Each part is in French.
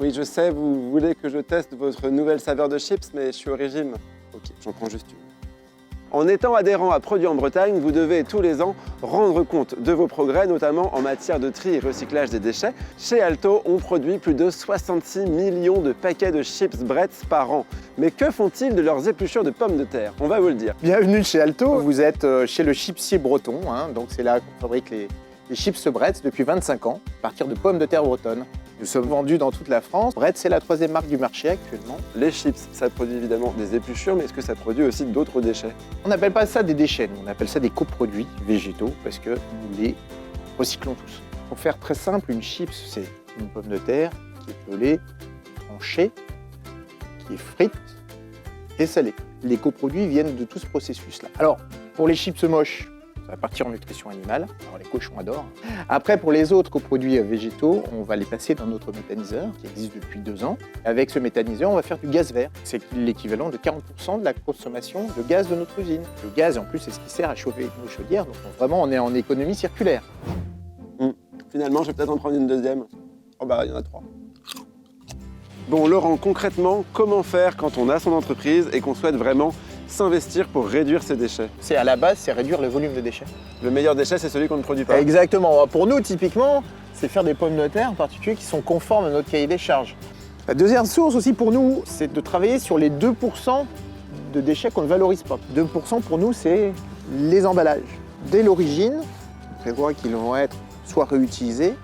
Oui, je sais, vous voulez que je teste votre nouvelle saveur de chips, mais je suis au régime. Ok, j'en prends juste une. En étant adhérent à Produits en Bretagne, vous devez tous les ans rendre compte de vos progrès, notamment en matière de tri et recyclage des déchets. Chez Alto, on produit plus de 66 millions de paquets de chips Bretz par an. Mais que font-ils de leurs épluchures de pommes de terre? On va vous le dire. Bienvenue chez Alto, vous êtes chez le chipsier breton, donc c'est là qu'on fabrique les chips Bretz depuis 25 ans, à partir de pommes de terre bretonnes. Nous sommes vendus dans toute la France. Bretz, c'est la 3e marque du marché actuellement. Les chips, ça produit évidemment des épluchures, mais est-ce que ça produit aussi d'autres déchets? On n'appelle pas ça des déchets, nous, on appelle ça des coproduits végétaux parce que nous les recyclons tous. Pour faire très simple, une chips, c'est une pomme de terre qui est pelée, tranchée, qui est frite et salée. Les coproduits viennent de tout ce processus-là. Alors, pour les chips moches, ça va partir en nutrition animale, alors les cochons adorent. Après, pour les autres coproduits végétaux, on va les passer dans notre méthaniseur qui existe depuis 2 ans. Avec ce méthaniseur, on va faire du gaz vert. C'est l'équivalent de 40% de la consommation de gaz de notre usine. Le gaz, en plus, c'est ce qui sert à chauffer nos chaudières, donc vraiment, on est en économie circulaire. Finalement, je vais peut-être en prendre une deuxième. Oh bah, il y en a 3. Bon, Laurent, concrètement, comment faire quand on a son entreprise et qu'on souhaite vraiment s'investir pour réduire ses déchets? C'est à la base, c'est réduire le volume de déchets. Le meilleur déchet, c'est celui qu'on ne produit pas. Exactement. Pour nous, typiquement, c'est faire des pommes de terre en particulier qui sont conformes à notre cahier des charges. La deuxième source aussi pour nous, c'est de travailler sur les 2% de déchets qu'on ne valorise pas. 2% pour nous, c'est les emballages. Dès l'origine, on prévoit qu'ils vont être soit réutilisés,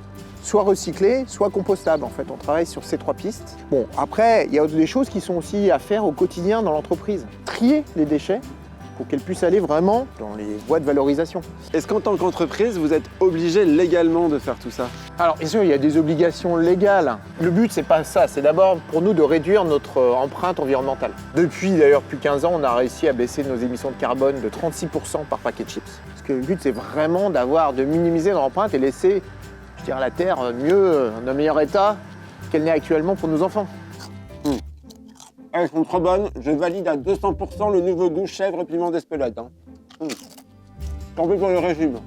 soit recyclés, soit compostables. En fait, on travaille sur ces 3 pistes. Bon, après, il y a des choses qui sont aussi à faire au quotidien dans l'entreprise. Trier les déchets pour qu'elles puissent aller vraiment dans les voies de valorisation. Est-ce qu'en tant qu'entreprise, vous êtes obligé légalement de faire tout ça? Alors, bien sûr, il y a des obligations légales. Le but, c'est pas ça. C'est d'abord pour nous de réduire notre empreinte environnementale. Depuis d'ailleurs plus 15 ans, on a réussi à baisser nos émissions de carbone de 36% par paquet de chips. Parce que le but, c'est vraiment de minimiser notre empreinte et laisser la Terre mieux, dans un meilleur état qu'elle n'est actuellement pour nos enfants. Elles sont trop bonnes, je valide à 200% le nouveau goût chèvre piment d'Espelette. Tant pis pour le régime.